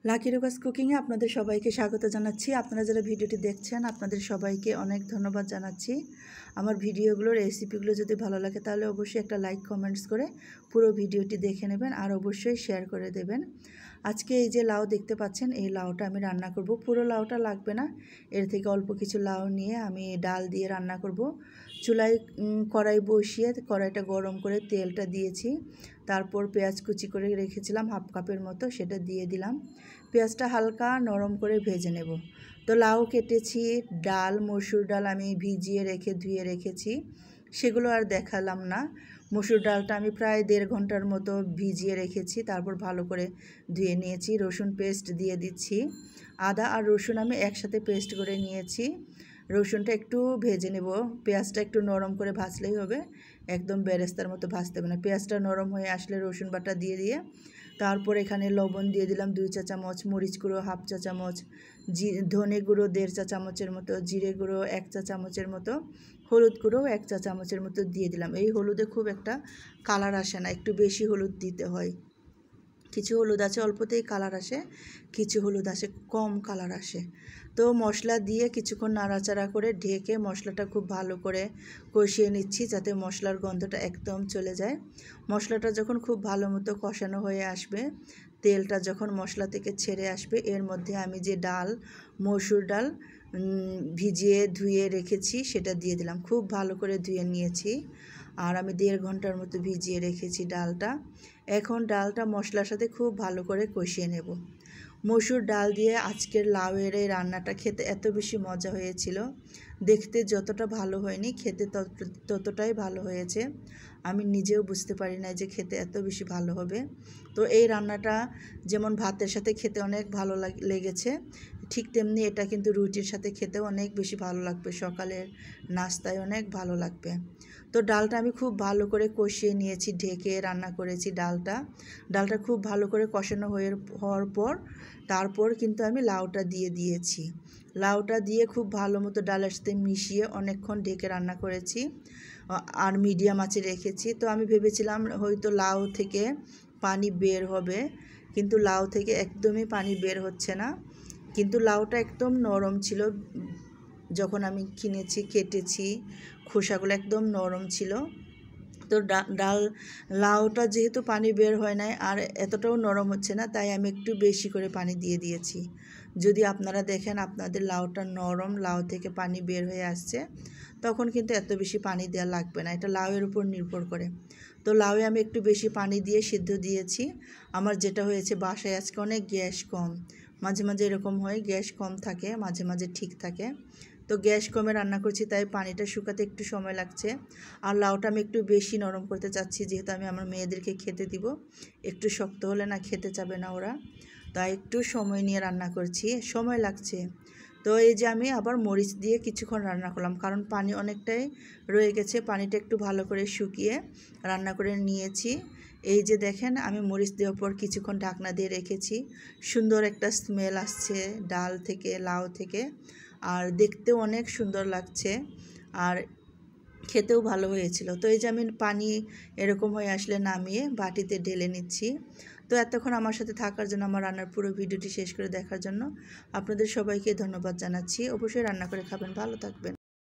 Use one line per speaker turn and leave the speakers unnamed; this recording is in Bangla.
লাকি রোগাস কুকিংয়ে আপনাদের সবাইকে স্বাগত জানাচ্ছি। আপনারা যারা ভিডিওটি দেখছেন আপনাদের সবাইকে অনেক ধন্যবাদ জানাচ্ছি। আমার ভিডিওগুলোর রেসিপিগুলো যদি ভালো লাগে তাহলে অবশ্যই একটা লাইক কমেন্টস করে পুরো ভিডিওটি দেখে নেবেন আর অবশ্যই শেয়ার করে দেবেন। আজকে এই যে লাউ দেখতে পাচ্ছেন, এই লাউটা আমি রান্না করব। পুরো লাউটা লাগবে না, এর থেকে অল্প কিছু লাউ নিয়ে আমি ডাল দিয়ে রান্না করব। চুলায় কড়াই বসিয়ে কড়াইটা গরম করে তেলটা দিয়েছি, তারপর পেঁয়াজ কুচি করে রেখেছিলাম হাফ কাপের মতো, সেটা দিয়ে দিলাম। পেঁয়াজটা হালকা নরম করে ভেজে নেব। তো লাউ কেটেছি, ডাল মসুর ডাল আমি ভিজিয়ে রেখে ধুয়ে রেখেছি, সেগুলো আর দেখালাম না। মসুর ডালটা আমি প্রায় 1.5 ঘন্টার মতো ভিজিয়ে রেখেছি, তারপর ভালো করে ধুয়ে নিয়েছি। রসুন পেস্ট দিয়ে দিচ্ছি, আদা আর রসুন আমি একসাথে পেস্ট করে নিয়েছি। রসুনটা একটু ভেজে নেব, পেঁয়াজটা একটু নরম করে ভাজলেই হবে, একদম বেরেস্তার মতো ভাজতে হবে না। পেঁয়াজটা নরম হয়ে আসলে রসুন বাটা দিয়ে তারপর এখানে লবণ দিয়ে দিলাম 2 চা চামচ, মরিচ গুঁড়ো হাফ চা চামচ, ধনে গুঁড়ো 1.5 চা চামচের মতো, জিরে গুঁড়ো 1 চা চামচের মতো, হলুদ গুঁড়ো 1 চা চামচের মতো দিয়ে দিলাম। এই হলুদে খুব একটা কালার আসে না, একটু বেশি হলুদ দিতে হয়। কিছু হলুদ আছে অল্পতেই কালার আসে, কিছু হলুদ আসে কম কালার আসে। তো মশলা দিয়ে কিছুক্ষণ নাড়াচাড়া করে ঢেকে মশলাটা খুব ভালো করে কষিয়ে নিচ্ছি, যাতে মশলার গন্ধটা একদম চলে যায়। মশলাটা যখন খুব ভালো মতো কষানো হয়ে আসবে, তেলটা যখন মশলা থেকে ছেড়ে আসবে, এর মধ্যে আমি যে ডাল মসুর ডাল ভিজিয়ে ধুয়ে রেখেছি সেটা দিয়ে দিলাম। খুব ভালো করে ধুয়ে নিয়েছি আর আমি 1.5 ঘন্টার মতো ভিজিয়ে রেখেছি ডালটা। এখন ডালটা মশলার সাথে খুব ভালো করে কষিয়ে নেব। মসুর ডাল দিয়ে আজকের লাউয়ের এই রান্নাটা খেতে এত বেশি মজা হয়েছিল, দেখতে যতটা ভালো হয়নি খেতে ততটাই ভালো হয়েছে। আমি নিজেও বুঝতে পারি না যে খেতে এত বেশি ভালো হবে। তো এই রান্নাটা যেমন ভাতের সাথে খেতে অনেক ভালো লেগেছে, ঠিক তেমনি এটা কিন্তু রুটির সাথে খেতেও অনেক বেশি ভালো লাগবে, সকালের নাস্তায় অনেক ভালো লাগবে। তো ডালটা আমি খুব ভালো করে কষিয়ে নিয়েছি, ঢেকে রান্না করেছি ডালটা খুব ভালো করে কষানো হওয়ার পর তারপর কিন্তু আমি লাউটা দিয়ে দিয়েছি। লাউটা দিয়ে খুব ভালো মতো ডালের সাথে মিশিয়ে অনেকক্ষণ ঢেকে রান্না করেছি আর মিডিয়াম আঁচে রেখেছি। তো আমি ভেবেছিলাম হয়তো লাউ থেকে পানি বের হবে, কিন্তু লাউ থেকে একদমই পানি বের হচ্ছে না। কিন্তু লাউটা একদম নরম ছিল, যখন আমি কিনেছি কেটেছি খোসাগুলো একদম নরম ছিল। তো লাউটা যেহেতু পানি বের হয় নাই আর এতটাও নরম হচ্ছে না, তাই আমি একটু বেশি করে পানি দিয়ে দিয়েছি। যদি আপনারা দেখেন আপনাদের লাউটা নরম, লাউ থেকে পানি বের হয়ে আসছে, তখন কিন্তু এত বেশি পানি দেওয়া লাগবে না, এটা লাউয়ের উপর নির্ভর করে। তো লাউয়ে আমি একটু বেশি পানি দিয়ে সিদ্ধ দিয়েছি। আমার যেটা হয়েছে বাসায় আজকে অনেক গ্যাস কম, মাঝে মাঝে এরকম হয়, গ্যাস কম থাকে মাঝে মাঝে ঠিক থাকে। তো গ্যাস কমে রান্না করছি, তাই পানিটা শুকাতে একটু সময় লাগছে। আর লাউটা আমি একটু বেশি নরম করতে চাচ্ছি, যেহেতু আমি আমার মেয়েদেরকে খেতে দিব, একটু শক্ত হলে না খেতে চাবে না ওরা, তাই একটু সময় নিয়ে রান্না করছি, সময় লাগছে। তো এই যে আমি আবার মরিচ দিয়ে কিছুক্ষণ রান্না করলাম, কারণ পানি অনেকটাই রয়ে গেছে, পানিটা একটু ভালো করে শুকিয়ে রান্না করে নিয়েছি। এই যে দেখেন আমি মরিচ দেওয়ার পর কিছুক্ষণ ঢাকনা দিয়ে রেখেছি, সুন্দর একটা স্মেল আসছে ডাল থেকে, লাউ থেকে, আর দেখতেও অনেক সুন্দর লাগছে আর খেতেও ভালো হয়েছিল। তো এই যে আমি পানি এরকম হয়ে আসলে নামিয়ে বাটিতে ঢেলে নিচ্ছি। তো এতক্ষণ আমার সাথে থাকার জন্য, আমার রান্নার পুরো ভিডিওটি শেষ করে দেখার জন্য আপনাদের সবাইকে ধন্যবাদ জানাচ্ছি। অবশ্যই রান্না করে খাবেন, ভালো থাকবেন।